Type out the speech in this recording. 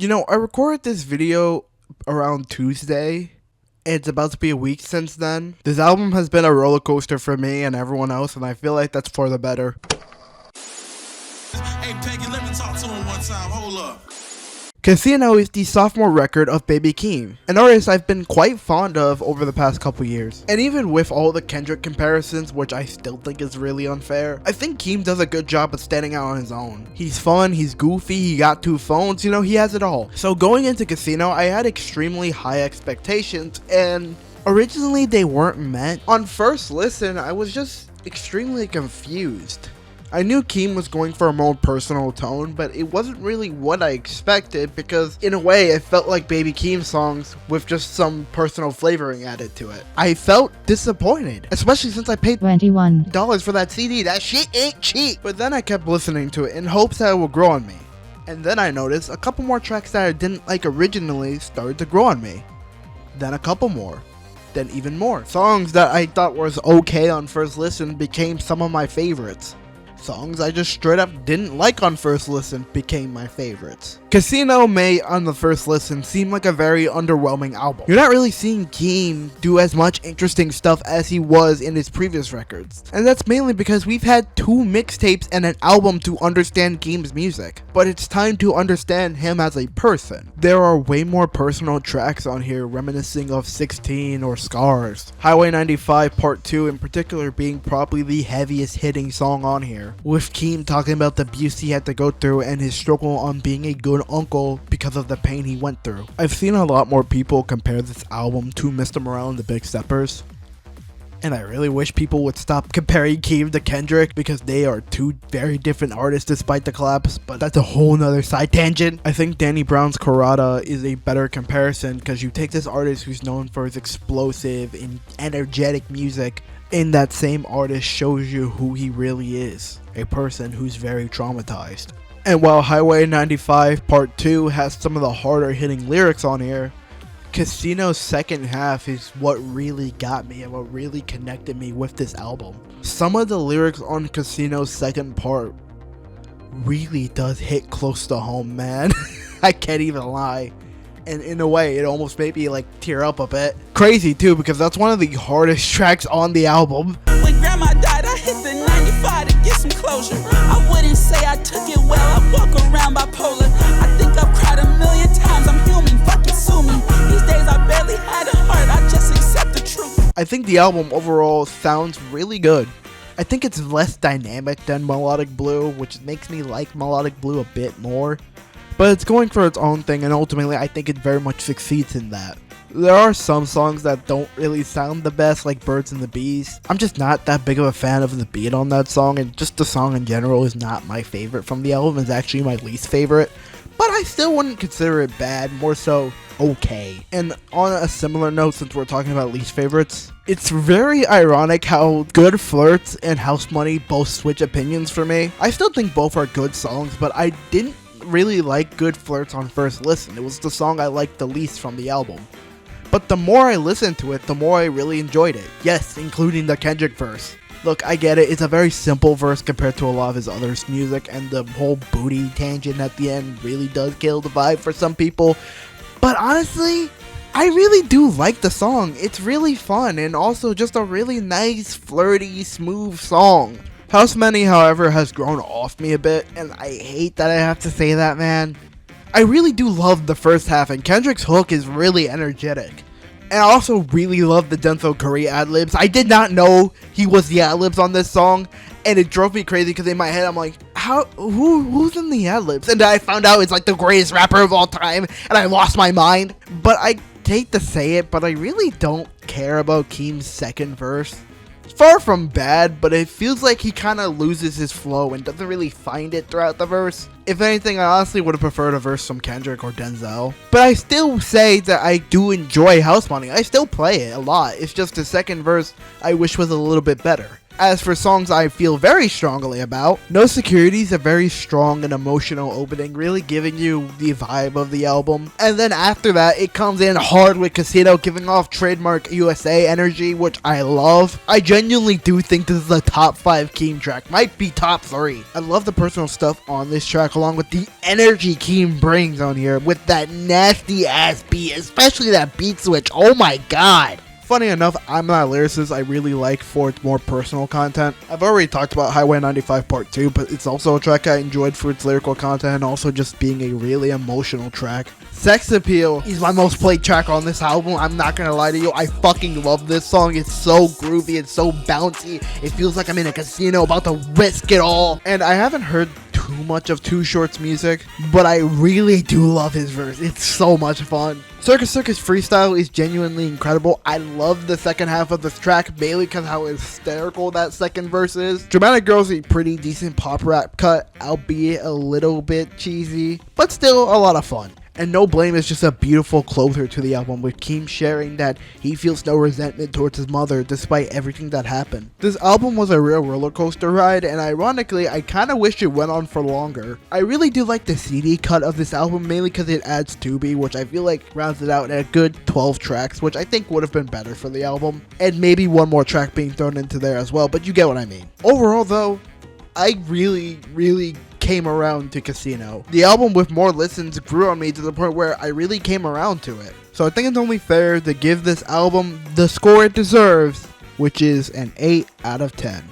I recorded this video around Tuesday, and it's about to be a week since then. This album has been a roller coaster for me and everyone else, and I feel like that's for the better. Hey, Peggy, let me talk to him one time. Hold up. CA INO is the sophomore record of Baby Keem, an artist I've been quite fond of over the past couple years. And even with all the Kendrick comparisons, which I still think is really unfair, I think Keem does a good job of standing out on his own. He's fun, he's goofy, he got two phones, he has it all. So going into CA INO, I had extremely high expectations, and originally they weren't met. On first listen, I was just extremely confused. I knew Keem was going for a more personal tone, but it wasn't really what I expected because, in a way, it felt like Baby Keem songs with just some personal flavoring added to it. I felt disappointed, especially since I paid $21 for that CD. That shit ain't cheap! But then I kept listening to it in hopes that it would grow on me. And then I noticed a couple more tracks that I didn't like originally started to grow on me. Then a couple more. Then even more. Songs that I thought was okay on first listen became some of my favorites. Songs I just straight up didn't like on first listen became my favorites. CA INO may, on the first listen, seem like a very underwhelming album. You're not really seeing Keem do as much interesting stuff as he was in his previous records. And that's mainly because we've had 2 mixtapes and an album to understand Keem's music. But it's time to understand him as a person. There are way more personal tracks on here reminiscing of 16 or Scars. Highway 95 Part 2 in particular being probably the heaviest hitting song on here, with Keem talking about the abuse he had to go through and his struggle on being a good uncle because of the pain he went through. I've seen a lot more people compare this album to Mr. Morale and the Big Steppers, and I really wish people would stop comparing Keem to Kendrick because they are 2 very different artists despite the collabs, but that's a whole nother side tangent. I think Danny Brown's Corrada is a better comparison because you take this artist who's known for his explosive and energetic music, and that same artist shows you who he really is, a person who's very traumatized. And while Highway 95 Part 2 has some of the harder hitting lyrics on here, CA INO's second half is what really got me and what really connected me with this album. Some of the lyrics on CA INO's second part really does hit close to home, man. I can't even lie. And in a way, it almost made me like tear up a bit. Crazy too, because that's one of the hardest tracks on the album. When grandma died, I hit the 95 to get some closure. I wouldn't say I took it well, I walk around bipolar. I think I've cried a million times, I'm human, fucking sue me. These days I barely had a heart, I just accept the truth. I think the album overall sounds really good. I think it's less dynamic than Melodic Blue, which makes me like Melodic Blue a bit more. But it's going for its own thing, and ultimately I think it very much succeeds in that. There are some songs that don't really sound the best, like Birds and the Bees. I'm just not that big of a fan of the beat on that song, and just the song in general is not my favorite from the album. It's actually my least favorite. But I still wouldn't consider it bad, more so okay. And on a similar note, since we're talking about least favorites, it's very ironic how Good Flirts and House Money both switch opinions for me. I still think both are good songs, but I didn't really like Good Flirts on first listen. It was the song I liked the least from the album. But the more I listened to it, the more I really enjoyed it. Yes, including the Kendrick verse. Look, I get it, it's a very simple verse compared to a lot of his other music, and the whole booty tangent at the end really does kill the vibe for some people. But honestly, I really do like the song. It's really fun, and also just a really nice, flirty, smooth song. House Money, however, has grown off me a bit, and I hate that I have to say that, man. I really do love the first half, and Kendrick's hook is really energetic. And I also really love the Denzel Curry ad-libs. I did not know he was the ad-libs on this song, and it drove me crazy because in my head I'm like, who's in the ad-libs? And I found out it's like the greatest rapper of all time, and I lost my mind. But I hate to say it, but I really don't care about Keem's second verse. Far from bad, but it feels like he kind of loses his flow and doesn't really find it throughout the verse. If anything, I honestly would have preferred a verse from Kendrick or Denzel. But I still say that I do enjoy House Money. I still play it a lot. It's just the second verse I wish was a little bit better. As for songs I feel very strongly about, No Security is a very strong and emotional opening, really giving you the vibe of the album. And then after that, it comes in hard with Casino, giving off trademark USA energy, which I love. I genuinely do think this is a top 5 Keem track, might be top 3. I love the personal stuff on this track, along with the energy Keem brings on here, with that nasty ass beat, especially that beat switch. Oh my god. Funny enough, I'm not a lyricist I really like for its more personal content. I've already talked about Highway 95 Part 2, but it's also a track I enjoyed for its lyrical content and also just being a really emotional track. Sex Appeal is my most played track on this album. I'm not gonna lie to you, I fucking love this song. It's so groovy, it's so bouncy. It feels like I'm in a casino about to risk it all. And I haven't heard too much of Too Short's music, but I really do love his verse. It's so much fun. Circus Circus freestyle is genuinely incredible. I love the second half of this track, mainly because how hysterical that second verse is. Dramatic Girl's a pretty decent pop rap cut, albeit a little bit cheesy, but still a lot of fun. And No Blame is just a beautiful closer to the album, with Keem sharing that he feels no resentment towards his mother despite everything that happened. This album was a real roller coaster ride, and ironically, I kinda wish it went on for longer. I really do like the CD cut of this album, mainly because it adds Tubi, which I feel like rounds it out at a good 12 tracks, which I think would have been better for the album. And maybe one more track being thrown into there as well, but you get what I mean. Overall though, I really came around to Casino. The album with more listens grew on me to the point where I really came around to it. So I think it's only fair to give this album the score it deserves, which is an 8 out of 10.